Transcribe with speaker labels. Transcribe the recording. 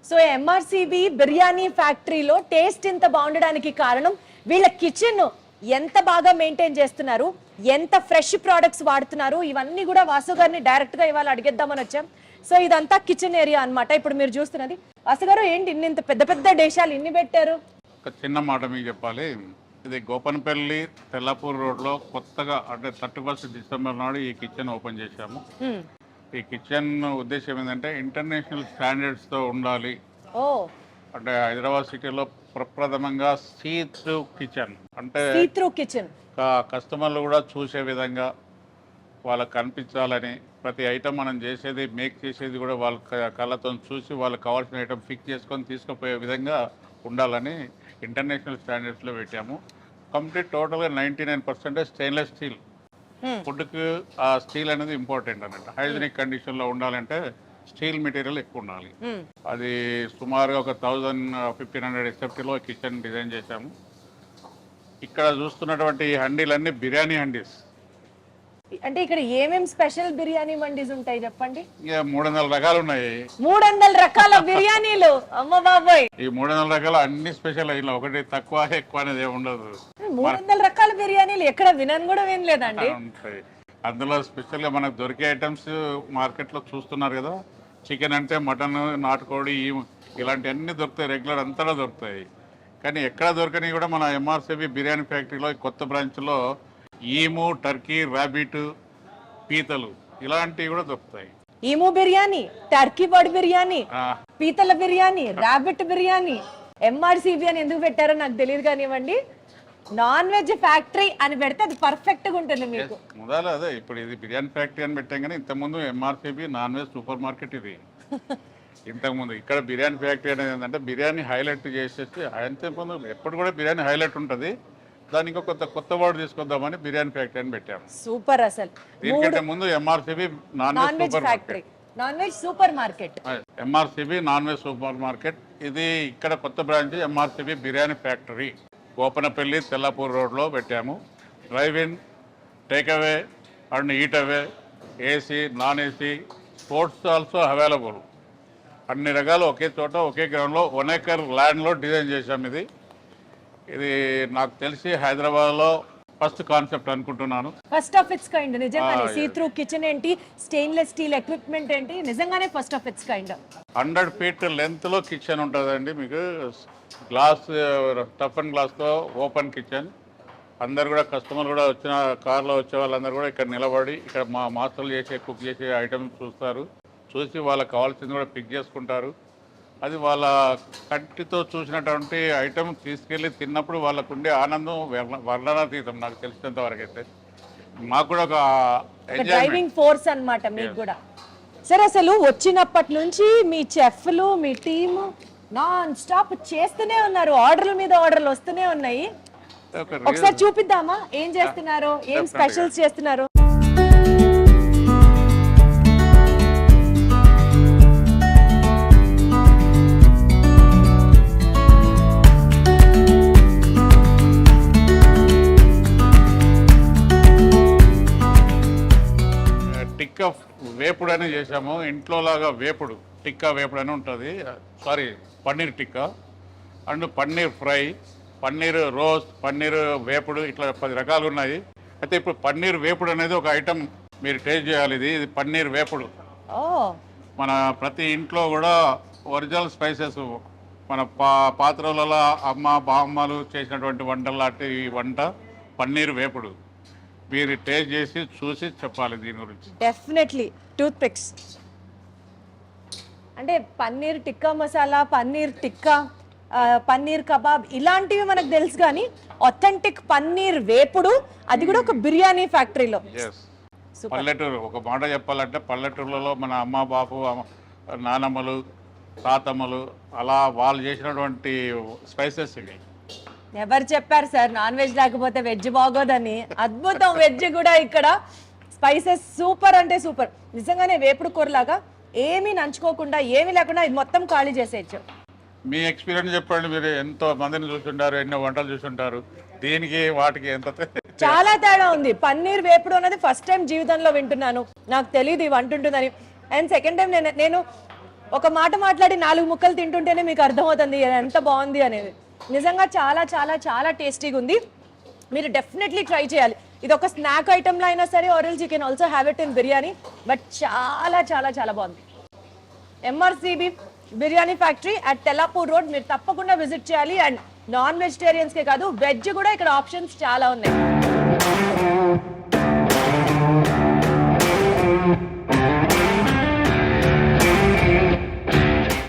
Speaker 1: So MRCB biryani ఫ్యాక్టరీలో taste ఇంత బాగుండడానికి కారణం వీళ్ళ కిచెన్ ఎంత బాగా మెయింటైన్ చేస్తున్నారు, ఎంత ఫ్రెష్ ప్రొడక్ట్స్ వాడుతున్నారు, ఇవన్నీ కూడా వాసు గారిని డైరెక్ట్ గా ఇవాళ అడిగేద్దామని వచ్చాం. సో ఇదంతా కిచెన్ ఏరియా అన్నమాట. ఇప్పుడు మీరు చూస్తున్నది. వాసు గారు, ఏంటి ఇంత పెద్ద పెద్ద డేషాలు ఇన్ని పెట్టారు?
Speaker 2: ఒక చిన్న మాట మీకు చెప్పాలి. ఇది గోపన్పల్లి తెల్లాపూర్ రోడ్ లో కొత్తగా అంటే 31 డిసెంబర్ నాడు ఈ కిచెన్ ఓపెన్ చేశాము. ఈ కిచెన్ ఉద్దేశం ఏంటంటే ఇంటర్నేషనల్ స్టాండర్డ్స్ తో ఉండాలి. అంటే హైదరాబాద్ సిటీలో ప్రప్రథమంగా సీ త్రూ కిచెన్, అంటే కస్టమర్లు కూడా చూసే విధంగా వాళ్ళకి కనిపించాలని, ప్రతి ఐటమ్ మనం చేసేది మేక్ చేసేది కూడా వాళ్ళ కళ్ళతో చూసి వాళ్ళకి కావాల్సిన ఐటమ్ ఫిక్స్ చేసుకొని తీసుకుపోయే విధంగా ఉండాలని ఇంటర్నేషనల్ స్టాండర్డ్స్లో పెట్టాము. కంప్లీట్ టోటల్గా 99% స్టెయిన్లెస్ స్టీల్. ఫుడ్కి ఆ స్టీల్ అనేది ఇంపార్టెంట్ అన్నట్టు. హైజీనిక్ కండిషన్లో ఉండాలంటే స్టీల్ మెటీరియల్ ఎక్కువ ఉండాలి. అది సుమారుగా ఒక 1500 SFTలో కిచెన్ డిజైన్ చేశాము. ఇక్కడ చూస్తున్నటువంటి హండీలన్నీ బిర్యానీ హండీస్.
Speaker 1: అంటే ఇక్కడ ఏమేమి స్పెషల్ బిర్యానీ మండీస్ ఉంటాయి చెప్పండి?
Speaker 2: 300 రకాలు ఉన్నాయి.
Speaker 1: 300 రకాల బిర్యానీలు, అమ్మ బాబాయ్!
Speaker 2: ఈ 300 రకాలు అన్ని స్పెషల్. ఇలా ఒకటి తక్కువ ఎక్కువ అనేది ఏమి ఉండదు.
Speaker 1: 300 రకాల బిర్యానీలు ఎక్కడ వినని కూడా వినలేదండి.
Speaker 2: అందులో స్పెషల్ గా మనకు దొరికే ఐటమ్స్ మార్కెట్ లో చూస్తున్నారు కదా. చికెన్ అంటే మటన్, నాటుకోడి ఇలాంటి అన్ని దొరుకుతాయి, రెగ్యులర్ అంతటా దొరుకుతాయి. కానీ ఎక్కడ దొరకని కూడా మన ఎంఆర్సిబి బిర్యానీ ఫ్యాక్టరీలో కొత్త బ్రాంచ్లో ఈము, టర్కీ, ర్యాబిట్, పీతలు ఇలాంటివి కూడా దొరుకుతాయి.
Speaker 1: Emu biryani, Turkey bird biryani, పీతల బిర్యానీ, ర్యాబిట్ బిర్యానీ. ఎంఆర్సిబి అని ఎందుకు పెట్టారో నాకు తెలియదు కానివ్వండి. నాన్ వెజ్ ఫ్యాక్టరీ అని పెడితే అది పర్ఫెక్ట్ గా ఉంటుంది మీకు.
Speaker 2: మొదలు అదే, ఇప్పుడు ఇది బిర్యానీ ఫ్యాక్టరీ అని పెట్టాం కానీ ఇంతకుముందు MRCB non veg super market ఇది. ఇంతకుముందు ఇక్కడ బిర్యానీ ఫ్యాక్టరీ అనేది ఏంటంటే బిర్యానీ హైలైట్ చేసేసి, అంతకుముందు ఎప్పుడు కూడా బిర్యానీ హైలైట్ ఉంటుంది, దానికి కొత్త వర్డ్ తీసుకొద్దామని బిర్యానీ ఫ్యాక్టరీ అని పెట్టాము.
Speaker 1: సూపర్. అసలు
Speaker 2: దీనికంటే ముందు MRCB non veg factory,
Speaker 1: non veg super market,
Speaker 2: MRCB non veg super market. ఇది ఇక్కడ కొత్త branch MRCB biryani factory Gopanapally Tellapur రోడ్లో పెట్టాము. Drive in, take away and eat away, AC, non AC, sports also available. అన్ని రకాలు ఒకే చోట ఒకే గ్రౌండ్లో 1 acre ల్యాండ్లో డిజైన్ చేశాము. ఇది నాకు తెలిసి హైదరాబాద్లో ఫస్ట్ కాన్సెప్ట్ అనుకుంటున్నాను.
Speaker 1: First of its kind. నిజంగానే సీ త్రూ కిచెన్ ఏంటి, స్టెయిన్లెస్ స్టీల్ ఎక్విప్మెంట్ ఏంటి, నిజంగానే first of its kind.
Speaker 2: 100 feet లెంత్లో కిచెన్ ఉంటుందండి. మీకు గ్లాస్, టఫ్ అండ్ గ్లాస్తో ఓపెన్ కిచెన్. అందరు కూడా కస్టమర్ కూడా వచ్చిన కార్లో వచ్చే వాళ్ళందరూ కూడా ఇక్కడ నిలబడి ఇక్కడ మా మాస్టర్లు కుక్ చేసే ఐటమ్స్ చూస్తారు. చూసి వాళ్ళకి కావాల్సింది కూడా పిక్ చేసుకుంటారు. అది వాళ్ళ కంటితో చూసినటువంటి ఐటమ్ తీసుకెళ్ళి తిన్నప్పుడు వాళ్ళకు ఉండే ఆనందం వర్ణనాతీతం. నాకు తెలిసినంత వరకు అయితే మాకు కూడా ఒక
Speaker 1: డ్రైవింగ్ ఫోర్స్ అన్నమాట మీకు కూడా. సరే, అసలు వచ్చినప్పటి నుంచి మీ చెఫ్లు, మీ టీము నాన్ స్టాప్ చేస్తూనే ఉన్నారు. ఆర్డర్ల మీద ఆర్డర్లు వస్తూనే ఉన్నాయి. ఒకసారి చూపిద్దామా ఏం చేస్తున్నారో, ఏం స్పెషల్స్ చేస్తున్నారో?
Speaker 2: టిక్కా వేపుడు అని చేసాము. ఇంట్లో లాగా వేపుడు, టిక్కా వేపుడు అని ఉంటుంది. Paneer tikka and paneer fry, paneer roast, paneer వేపుడు, ఇట్లా 10 రకాలు ఉన్నాయి. అయితే ఇప్పుడు పన్నీర్ వేపుడు అనేది ఒక ఐటమ్ మీరు టేస్ట్ చేయాలి. ఇది పన్నీర్ వేపుడు. మన ప్రతి ఇంట్లో కూడా ఒరిజినల్ స్పైసెస్, మన పాత్రలలో అమ్మ బామ్మలు చేసినటువంటి వంటలు లాంటి వంట పన్నీర్ వేపుడు. మీరు టేస్ట్ చేసి చూసి చెప్పాలి దీని గురించి.
Speaker 1: డెఫినెట్లీ. టూత్ పిక్స్ అంటే పన్నీర్ టిక్కా మసాలా, పన్నీర్ టిక్కా, పన్నీర్ కబాబ్ ఇలాంటివి మనకు తెలుసు, కానీ ఆథెంటిక్ పన్నీర్ వేపుడు, అది కూడా ఒక బిర్యానీ ఫ్యాక్టరీలో.
Speaker 2: పల్లెటూరు, ఒక మాట చెప్పాలంటే పల్లెటూరులలో మన అమ్మ బాపు, నానమ్మలు, తాతమ్మలు అలా వాళ్ళు చేసినటువంటి స్పైసెస్ ఇవి.
Speaker 1: ఎవరు చెప్పారు సార్ నాన్ వెజ్ లేకపోతే వెజ్ బాగోదని? అద్భుతం. వెజ్ కూడా ఇక్కడ స్పైసెస్ సూపర్ అంటే సూపర్. నిజంగానే వేపుడు కూరలాగా ఏమీ నంచుకోకుండా, ఏమీ లేకుండా ఇది మొత్తం ఖాళీ చేసేయచ్చు.
Speaker 2: మీ ఎక్స్పీరియన్స్ చెప్పండి. మీరు ఎంతో మందిని చూసుంటారు, ఎన్నో వంటలు చూసుంటారు, దీనికి వాటికి ఎంత
Speaker 1: చాలా తేడా ఉంది. పన్నీర్ వేపుడు అనేది ఫస్ట్ టైం జీవితంలో వింటున్నాను. నాకు తెలియదు ఇవి అంటుంటుందని. అండ్ సెకండ్ టైం నేను ఒక మాట మాట్లాడి 4 ముక్కలు తింటుంటేనే మీకు అర్థమవుతుంది ఎంత బాగుంది అనేది. నిజంగా చాలా చాలా చాలా టేస్టీగా ఉంది. మీరు డెఫినెట్లీ ట్రై చేయాలి. ఇది ఒక స్నాక్ ఐటమ్లో అయినా సరే, or else you can also have it in biryani. But చాలా చాలా చాలా బాగుంది. MRCB biryani factory at Tellapur road మీరు తప్పకుండా విజిట్ చేయాలి. అండ్ నాన్ వెజిటేరియన్స్కే కాదు, వెజ్ కూడా ఇక్కడ ఆప్షన్స్ చాలా ఉన్నాయి.